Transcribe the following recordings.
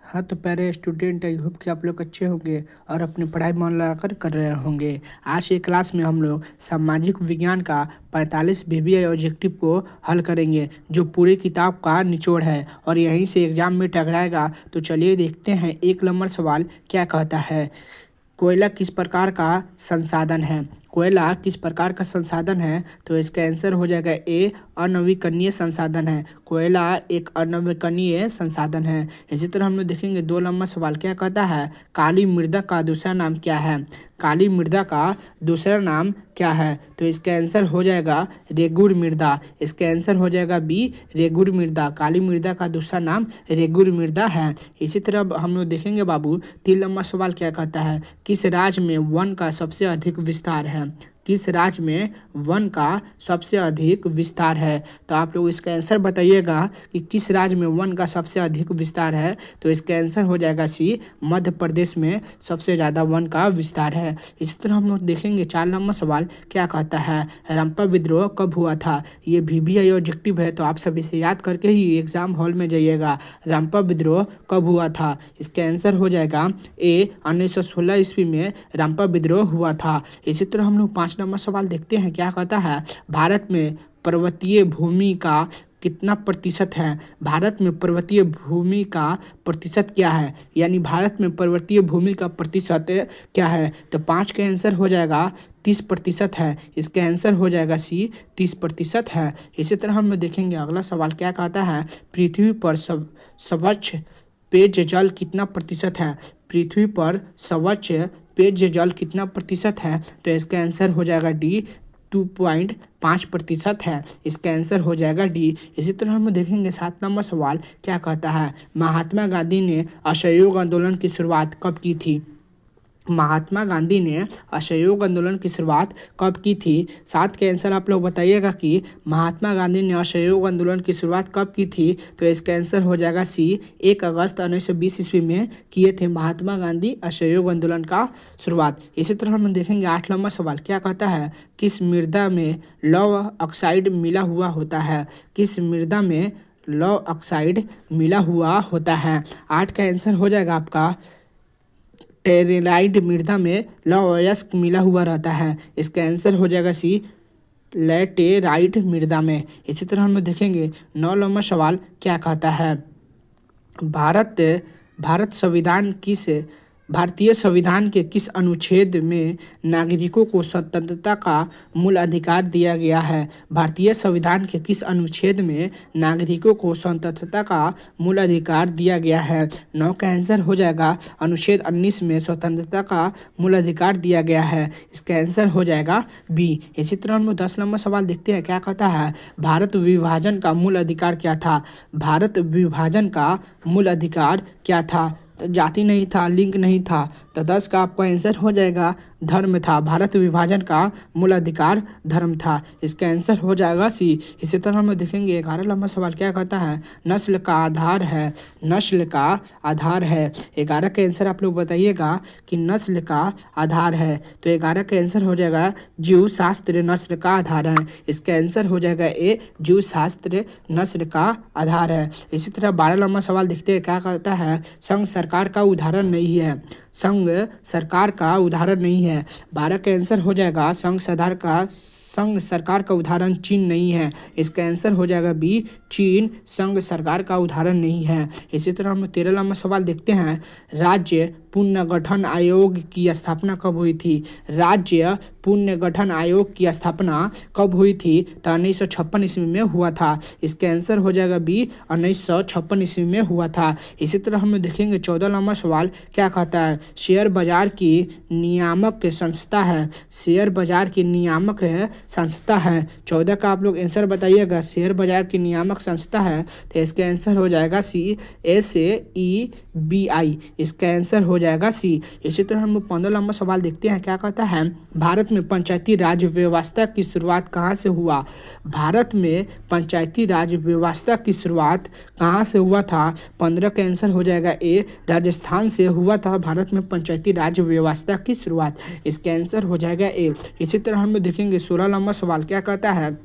हाँ तो प्यारे स्टूडेंट, आई होप कि आप लोग अच्छे होंगे और अपनी पढ़ाई मन लगाकर कर रहे होंगे। आज के क्लास में हम लोग सामाजिक विज्ञान का 45 वीवीआई ऑब्जेक्टिव को हल करेंगे, जो पूरी किताब का निचोड़ है और यहीं से एग्जाम में टकराएगा। तो चलिए देखते हैं 1 नंबर सवाल क्या कहता है। कोयला किस प्रकार का संसाधन है? कोयला किस प्रकार का संसाधन है? तो इसका आंसर हो जाएगा ए, अनवीकरणीय संसाधन है। कोयला एक अनवीकरणीय संसाधन है। इसी तरह हम लोग देखेंगे 2 नंबर सवाल क्या कहता है, काली मृदा का दूसरा नाम क्या है? काली मृदा का दूसरा नाम क्या है? तो इसका आंसर हो जाएगा रेगुर मृदा। इसका आंसर हो जाएगा बी, रेगुर मृदा। काली मृदा का दूसरा नाम रेगुर मृदा है। इसी तरह हम लोग देखेंगे बाबू 3 नंबर सवाल क्या कहता है, किस राज्य में वन का सबसे अधिक विस्तार है? किस राज्य में वन का सबसे अधिक विस्तार है? तो आप लोग इसका आंसर बताइएगा कि किस राज्य में वन का सबसे अधिक विस्तार है। तो इसका आंसर हो जाएगा सी, मध्य प्रदेश में सबसे ज़्यादा वन का विस्तार है। इसी तरह हम लोग देखेंगे 4 नंबर सवाल क्या कहता है, हड़प्पा विद्रोह कब हुआ था? ये वीवीआई ऑब्जेक्टिव है, तो आप सब इसे याद करके ही एग्जाम हॉल में जाइएगा। हड़प्पा विद्रोह कब हुआ था? इसका आंसर हो जाएगा ए, 1916 ईस्वी में हड़प्पा विद्रोह हुआ था। इसी तरह हम लोग 5 नंबर सवाल देखते हैं क्या कहता है, भारत में पर्वतीय भूमि का कितना प्रतिशत है? भारत में पर्वतीय भूमि का प्रतिशत क्या है? यानी भारत में पर्वतीय भूमि का प्रतिशत क्या है? तो 5 का आंसर हो जाएगा 30% है। इसका आंसर हो जाएगा सी, 30% है। इसी तरह हम देखेंगे अगला सवाल क्या कहता है, पृथ्वी पर स्वच्छ पेयजल कितना प्रतिशत है? पृथ्वी पर स्वच्छ पेयजल कितना प्रतिशत है? तो इसका आंसर हो जाएगा डी, 2.5% है। इसका आंसर हो जाएगा डी। इसी तरह हम देखेंगे 7 नंबर सवाल क्या कहता है, महात्मा गांधी ने असहयोग आंदोलन की शुरुआत कब की थी? महात्मा गांधी ने असहयोग आंदोलन की शुरुआत कब की थी? 7 के आंसर आप लोग बताइएगा कि महात्मा गांधी ने असहयोग आंदोलन की शुरुआत कब की थी। तो इसका आंसर हो जाएगा सी, 1 अगस्त 1920 ईस्वी में किए थे महात्मा गांधी असहयोग आंदोलन का शुरुआत। इसी तरह हम देखेंगे 8 नंबर सवाल क्या कहता है, किस मृदा में लौह ऑक्साइड मिला हुआ होता है? किस मृदा में लौह ऑक्साइड मिला हुआ होता है? 8 का आंसर हो जाएगा आपका टेरेलाइट मृदा में लौह अयस्क मिला हुआ रहता है। इसका आंसर हो जाएगा सी, लैटेराइट मृदा में। इसी तरह हम देखेंगे 9 नंबर सवाल क्या कहता है, भारत भारत संविधान किस भारतीय संविधान के किस अनुच्छेद में नागरिकों को स्वतंत्रता का मूल अधिकार दिया गया है? भारतीय संविधान के किस अनुच्छेद में नागरिकों को स्वतंत्रता का मूल अधिकार दिया गया है? 9 का आंसर हो जाएगा अनुच्छेद 19 में स्वतंत्रता का मूल अधिकार दिया गया है। इसका आंसर हो जाएगा बी। इसी तरह हम 10 नंबर सवाल देखते हैं क्या कहता है, भारत विभाजन का मूल अधिकार क्या था? भारत विभाजन का मूल अधिकार क्या था? तो जाति नहीं था, लिंग नहीं था। तो 10 का आपका आंसर हो जाएगा धर्म था। भारत विभाजन का मूल अधिकार धर्म था। इसका आंसर हो जाएगा सी। इसी तरह हम देखेंगे 11 नंबर सवाल क्या कहता है, नस्ल का आधार है? नस्ल का आधार है। 11 का आंसर आप लोग बताइएगा कि नस्ल का आधार है। तो 11 का आंसर हो जाएगा जीव शास्त्र नस्ल का आधार है। इसका आंसर हो जाएगा ए, जीव शास्त्र नस्ल का आधार है। इसी तरह 12 नंबर सवाल देखते हैं क्या कहता है, संघ सरकार का उदाहरण नहीं है? संघ सरकार का उदाहरण नहीं है। 12 का आंसर हो जाएगा संघ सरकार का उदाहरण चीन नहीं है। इसका आंसर हो जाएगा बी, चीन संघ सरकार का उदाहरण नहीं है। इसी तरह हम 13 नंबर सवाल देखते हैं, राज्य पुनर्गठन आयोग की स्थापना कब हुई थी? राज्य पुनर्गठन आयोग की स्थापना कब हुई थी? तो 1956 ईस्वी में हुआ था। इसका आंसर हो जाएगा बी, 1956 ईस्वी में हुआ था। इसी तरह हम देखेंगे 14 नंबर सवाल क्या कहता है, शेयर बाजार की नियामक संस्था है? शेयर बाजार की नियामक संस्था है। 14 का आप लोग आंसर बताइएगा, शेयर बाजार की नियामक संस्था है। तो इसका आंसर हो जाएगा सी, SEBI। इसका आंसर हो जाएगा सी। इसी तरह हम 15 नंबर सवाल देखते हैं क्या कहता है, भारत में पंचायती राज व्यवस्था की शुरुआत कहाँ से हुआ? भारत में पंचायती राज व्यवस्था की शुरुआत कहाँ से हुआ था? 15 का आंसर हो जाएगा ए, राजस्थान से हुआ था भारत में पंचायती राज व्यवस्था की शुरुआत। इसका आंसर हो जाएगा ए। इसी तरह हम देखेंगे 16 नंबर सवाल क्या कहता है,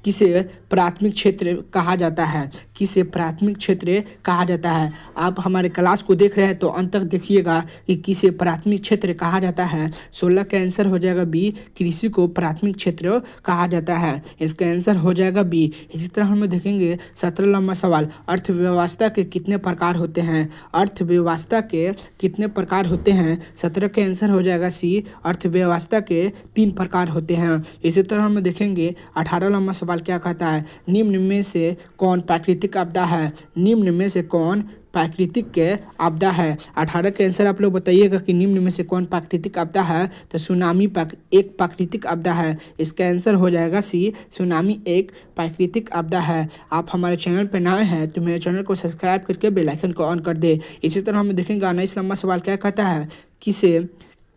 किसे प्राथमिक क्षेत्र कहा जाता है? किसे प्राथमिक क्षेत्र कहा जाता है? आप हमारे क्लास को देख रहे हैं तो अंत तक देखिएगा कि किसे प्राथमिक क्षेत्र कहा जाता है। 16 का आंसर हो जाएगा बी, कृषि को प्राथमिक क्षेत्र कहा जाता है। इसका आंसर हो जाएगा बी। इसी तरह हम देखेंगे 17 नंबर सवाल, अर्थव्यवस्था के कितने प्रकार होते हैं? अर्थव्यवस्था के कितने प्रकार होते हैं? 17 का आंसर हो जाएगा सी, अर्थव्यवस्था के 3 प्रकार होते हैं। इसी तरह हम देखेंगे 18 नंबर सवाल क्या कहता है, निम्न में से कौन प्राकृतिक आपदा है? निम्न में से कौन प्राकृतिक के आपदा है? 18 का आंसर आप लोग बताइएगा कि निम्न में से कौन प्राकृतिक आपदा है। तो सुनामी एक प्राकृतिक आपदा है। इसका आंसर हो जाएगा सी, सुनामी एक प्राकृतिक आपदा है। आप हमारे चैनल पर नए हैं तो मेरे चैनल को सब्सक्राइब करके बेल आइकन को ऑन कर दे। इसी तरह हम देखेंगे 19 नंबर सवाल क्या कहता है, किसे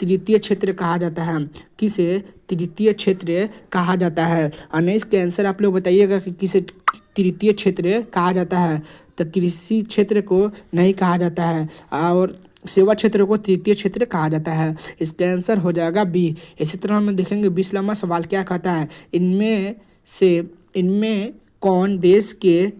तृतीय क्षेत्र कहा जाता है? किसे तृतीय क्षेत्र कहा जाता है? 19 के आंसर आप लोग बताइएगा कि किसे तृतीय क्षेत्र कहा जाता है। तो कृषि क्षेत्र को नहीं कहा जाता है और सेवा क्षेत्र को तृतीय क्षेत्र कहा जाता है। इसका आंसर हो जाएगा बी। इसी तरह हम देखेंगे 20 नंबर सवाल क्या कहता है, इनमें कौन देश के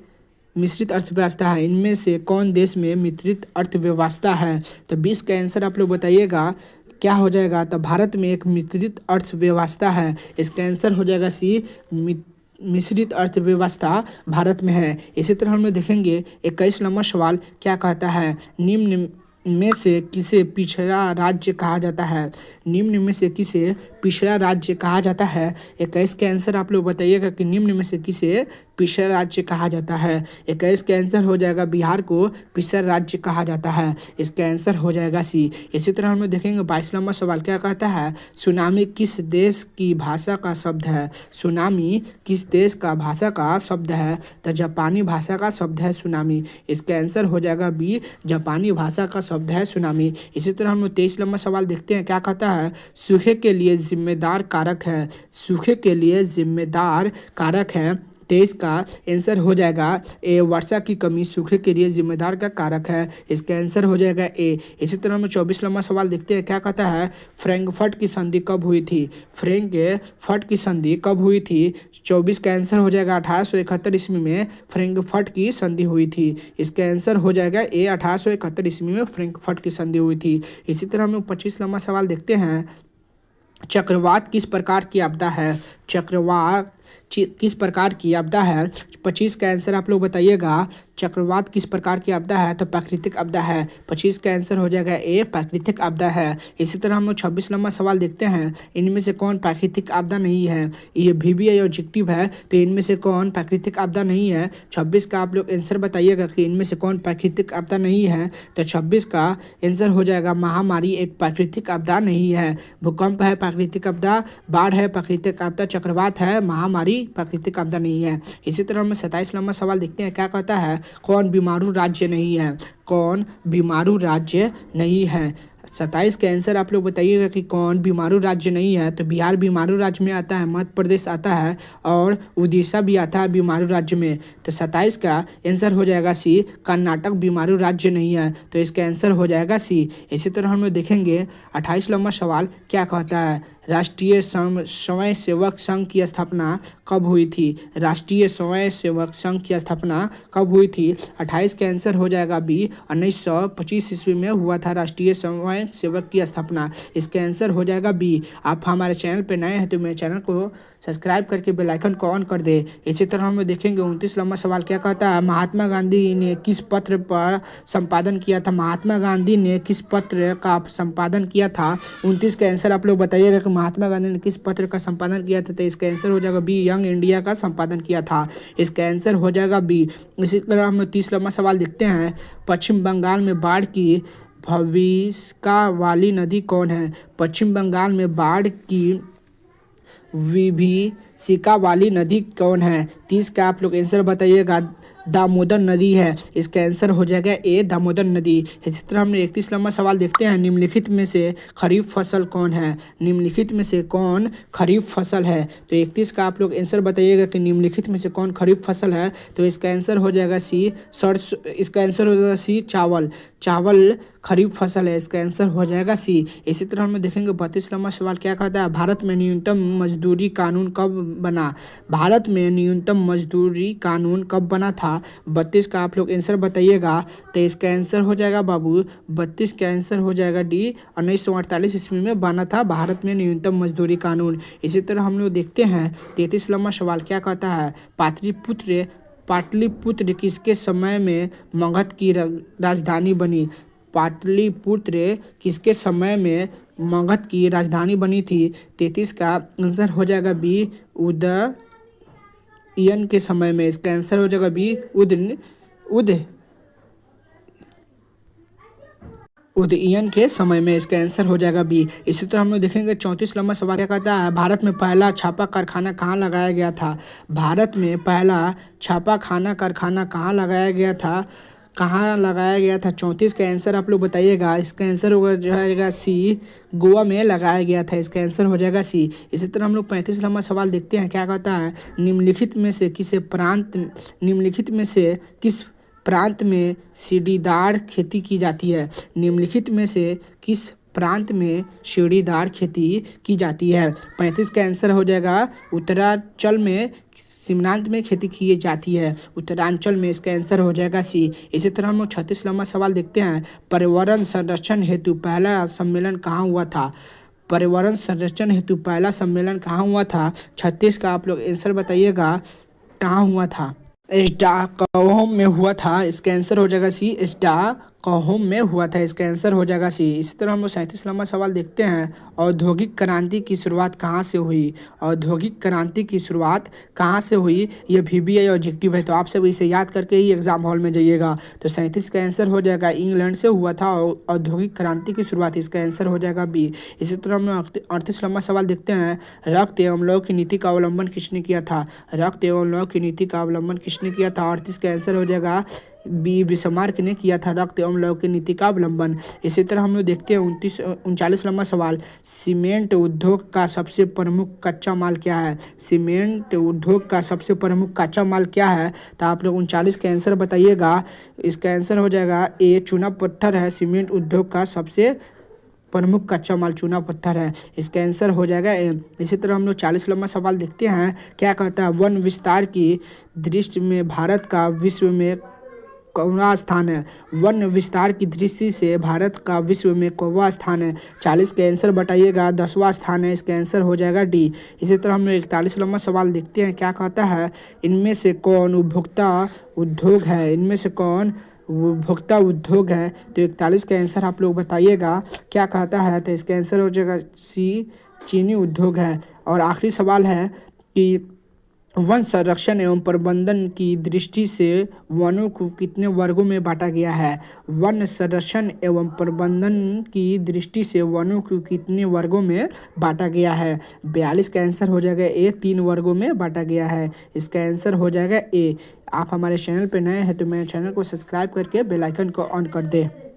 मिश्रित अर्थव्यवस्था है? इनमें से कौन देश में मिश्रित अर्थव्यवस्था है? तो 20 का आंसर आप लोग बताइएगा क्या हो जाएगा। तो भारत में एक मिश्रित अर्थव्यवस्था है। इसका आंसर हो जाएगा सी, मिश्रित अर्थव्यवस्था भारत में है। इसी तरह हम देखेंगे 21 नंबर सवाल क्या कहता है, निम्न में से किसे पिछड़ा राज्य कहा जाता है? निम्न में से किसे पिछड़ा राज्य कहा जाता है? 21 का आंसर आप लोग बताइएगा कि निम्न में से किसे पिछड़ा राज्य कहा जाता है। 21 का आंसर हो जाएगा बिहार को पिछड़ा राज्य कहा जाता है। इसका आंसर हो जाएगा सी। इसी तरह हम देखेंगे 22 नंबर सवाल क्या कहता है, सुनामी किस देश की भाषा का शब्द है? सुनामी किस देश का भाषा का शब्द है? तो जापानी भाषा का शब्द है सुनामी। इसका आंसर हो जाएगा बी, जापानी भाषा का शब्द है सुनामी। इसी तरह हम 23 नंबर सवाल देखते हैं क्या कहता है, सूखे के लिए जिम्मेदार कारक है? सूखे के लिए जिम्मेदार कारक है। 23 का आंसर हो जाएगा ए, वर्षा की कमी सूखे के लिए जिम्मेदार का कारक है। इसका आंसर हो जाएगा ए। इसी तरह हम 24 नंबर सवाल देखते हैं क्या कहता है, फ्रैंकफर्ट की संधि कब हुई थी? फ्रैंकफर्ट की संधि कब हुई थी? 24 का आंसर हो जाएगा 1871 ईस्वी में फ्रैंकफर्ट की संधि हुई थी। इसका आंसर हो जाएगा ए, 1871 ईस्वी में फ्रैंकफर्ट की संधि हुई थी। इसी तरह हम 25 नंबर सवाल देखते हैं, चक्रवात किस प्रकार की आपदा है? चक्रवात किस प्रकार की आपदा है? 25 का आंसर आप लोग बताइएगा, चक्रवात किस प्रकार की आपदा है? तो प्राकृतिक आपदा है। 25 का आंसर हो जाएगा ए, प्राकृतिक आपदा है। इसी तरह हम लोग 26 नंबर सवाल देखते हैं, इनमें से कौन प्राकृतिक आपदा नहीं है? ये वीवीआई ऑब्जेक्टिव है तो इनमें से कौन प्राकृतिक आपदा नहीं है? 26 का आप लोग आंसर बताइएगा कि इनमें से कौन प्राकृतिक आपदा नहीं है। तो 26 का आंसर हो जाएगा महामारी एक प्राकृतिक आपदा नहीं है। भूकंप है प्राकृतिक आपदा, बाढ़ है प्राकृतिक आपदा, चक्रवात है, महामारी प्राकृतिक आपदा नहीं है। इसी तरह हम 27 नंबर सवाल देखते हैं क्या कहता है, कौन बीमारू राज्य नहीं है? कौन बीमारू राज्य नहीं है? 27 का आंसर आप लोग बताइएगा कि कौन बीमारू राज्य नहीं है। तो बिहार बीमारू राज्य में आता है, मध्य प्रदेश आता है और उड़ीसा भी आता है बीमारू राज्य में। तो 27 का आंसर हो जाएगा सी, कर्नाटक बीमारू राज्य नहीं है। तो इसका आंसर हो जाएगा सी। इसी तरह हम लोग देखेंगे 28 नंबर सवाल क्या कहता है, राष्ट्रीय स्वयं सेवक संघ की स्थापना कब हुई थी? राष्ट्रीय स्वयं सेवक संघ की स्थापना कब हुई थी? 28 का आंसर हो जाएगा बी, 1925 ईस्वी में हुआ था राष्ट्रीय स्वयं सेवक की स्थापना। इसका आंसर हो जाएगा बी। आप हमारे चैनल पर नए हैं तो मेरे चैनल को सब्सक्राइब करके बेल आइकन को ऑन कर दे। इसी तरह हम देखेंगे 29 नंबर सवाल क्या कहता है, महात्मा गांधी ने किस पत्र पर संपादन किया था? महात्मा गांधी ने किस पत्र का संपादन किया था? 29 का आंसर आप लोग बताइएगा कि महात्मा गांधी ने किस पत्र का संपादन किया था। तो इसका आंसर हो जाएगा बी, यंग इंडिया का संपादन किया था। इसका आंसर हो जाएगा बी। इसी तरह हम 30 नंबर सवाल देखते हैं, पश्चिम बंगाल में बाढ़ की भविष्यका वाली नदी कौन है? पश्चिम बंगाल में बाढ़ की विभीषिका वाली नदी कौन है? 30 का आप लोग आंसर बताइएगा, दामोदर नदी है। इसका आंसर हो जाएगा ए, दामोदर नदी। इसी तरह हमने 31 नंबर सवाल देखते हैं, निम्नलिखित में से खरीफ फसल कौन है? निम्नलिखित में से कौन खरीफ फसल है? तो 31 का आप लोग आंसर बताइएगा कि निम्नलिखित में से कौन खरीफ फसल है। तो इसका आंसर हो जाएगा सी, सरसों। इसका आंसर हो जाएगा सी, चावल। चावल खरीफ फसल है, इसका आंसर हो जाएगा सी। इसी तरह हम देखेंगे 32वां सवाल क्या कहता है, भारत में न्यूनतम मजदूरी कानून कब बना। भारत में न्यूनतम मजदूरी कानून कब बना था। 32 का आप लोग आंसर बताइएगा। तो इसका आंसर हो जाएगा बाबू 32 का आंसर हो जाएगा डी। 1948 ईस्वी में बना था भारत में न्यूनतम मजदूरी कानून। इसी तरह हम लोग देखते हैं 33वां सवाल क्या कहता है, पाटलिपुत्र किसके समय में मगध की राजधानी बनी। पाटलिपुत्र किसके समय में मगध की राजधानी बनी थी। 33 का आंसर हो जाएगा बी, उदयन के समय में। इसका आंसर हो जाएगा बी, उदयन के समय में। इसका आंसर हो जाएगा बी। इसी तरह हम लोग देखेंगे 34वां सवाल क्या कहता है, भारत में पहला छापा कारखाना कहाँ लगाया गया था। भारत में पहला छापा कारखाना कहाँ लगाया गया था, 34 का आंसर आप लोग बताइएगा। इसका आंसर हो जाएगा सी, गोवा में लगाया गया था। इसका आंसर हो जाएगा सी। इसी तरह हम लोग 35वां सवाल देखते हैं क्या कहता है, निम्नलिखित में से किस प्रांत में सीढ़ीदार खेती की जाती है। निम्नलिखित में से किस प्रांत में सीढ़ीदार खेती की जाती है। 35 का आंसर हो जाएगा उत्तरांचल में, सीमांत में खेती की जाती है उत्तरांचल में। इसका आंसर हो जाएगा सी। इसी तरह हम लोग 36वां सवाल देखते हैं, पर्यावरण संरक्षण हेतु पहला सम्मेलन कहाँ हुआ था। पर्यावरण संरक्षण हेतु पहला सम्मेलन कहाँ हुआ था। 36 का आप लोग आंसर बताइएगा, कहाँ हुआ था। स्टॉकहोम में हुआ था। इसका आंसर हो जाएगा सी, स्टॉकहोम में हुआ था। इसका आंसर हो जाएगा सी। इसी तरह हम लोग 37वां सवाल देखते हैं, औद्योगिक क्रांति की शुरुआत कहाँ से हुई। औद्योगिक क्रांति की शुरुआत कहाँ से हुई। ये VBI ऑब्जेक्टिव है, तो आप सब इसे याद करके ही एग्जाम हॉल में जाइएगा। तो 37 का आंसर हो जाएगा इंग्लैंड से हुआ था औद्योगिक क्रांति की शुरुआत। इसका आंसर हो जाएगा बी। इसी तरह हम लोग 38वां सवाल देखते हैं, रक्त एवं लौह की नीति का अवलंबन किसने किया था। रक्त एवं लौह की नीति का अवलंबन किसने किया था। 38 का आंसर हो जाएगा बी, बिस्मार्क ने किया था रक्त एवं लौह की नीति का अवलंबन। इसी तरह हम लोग देखते हैं 39वां सवाल, सीमेंट उद्योग का सबसे प्रमुख कच्चा माल क्या है। सीमेंट उद्योग का सबसे प्रमुख कच्चा माल क्या है। तो आप लोग 39 का आंसर बताइएगा। इसका आंसर हो जाएगा ए, चूना पत्थर है। सीमेंट उद्योग का सबसे प्रमुख कच्चा माल चूना पत्थर है। इसका आंसर हो जाएगा ए। इसी तरह हम लोग 40वां सवाल देखते हैं क्या कहता है, वन विस्तार की दृष्टि में भारत का विश्व में कौवा स्थान है। वन विस्तार की दृष्टि से भारत का विश्व में कौवा स्थान है। 40 का आंसर बताइएगा, 10वां स्थान है। इसका आंसर हो जाएगा डी। इसी तरह हम लोग 41वां सवाल देखते हैं क्या कहता है, इनमें से कौन उपभोक्ता उद्योग है। इनमें से कौन उपभोक्ता उद्योग है। तो 41 का आंसर आप लोग बताइएगा क्या कहता है। तो इसका आंसर हो जाएगा सी, चीनी उद्योग है। और आखिरी सवाल है कि वन संरक्षण एवं प्रबंधन की दृष्टि से वनों को कितने वर्गों में बांटा गया है। वन संरक्षण एवं प्रबंधन की दृष्टि से वनों को कितने वर्गों में बांटा गया है। 42 का आंसर हो जाएगा ए, 3 वर्गों में बांटा गया है। इसका आंसर हो जाएगा ए। आप हमारे चैनल पर नए हैं तो मेरे चैनल को सब्सक्राइब करके बेल आइकन को ऑन कर दें।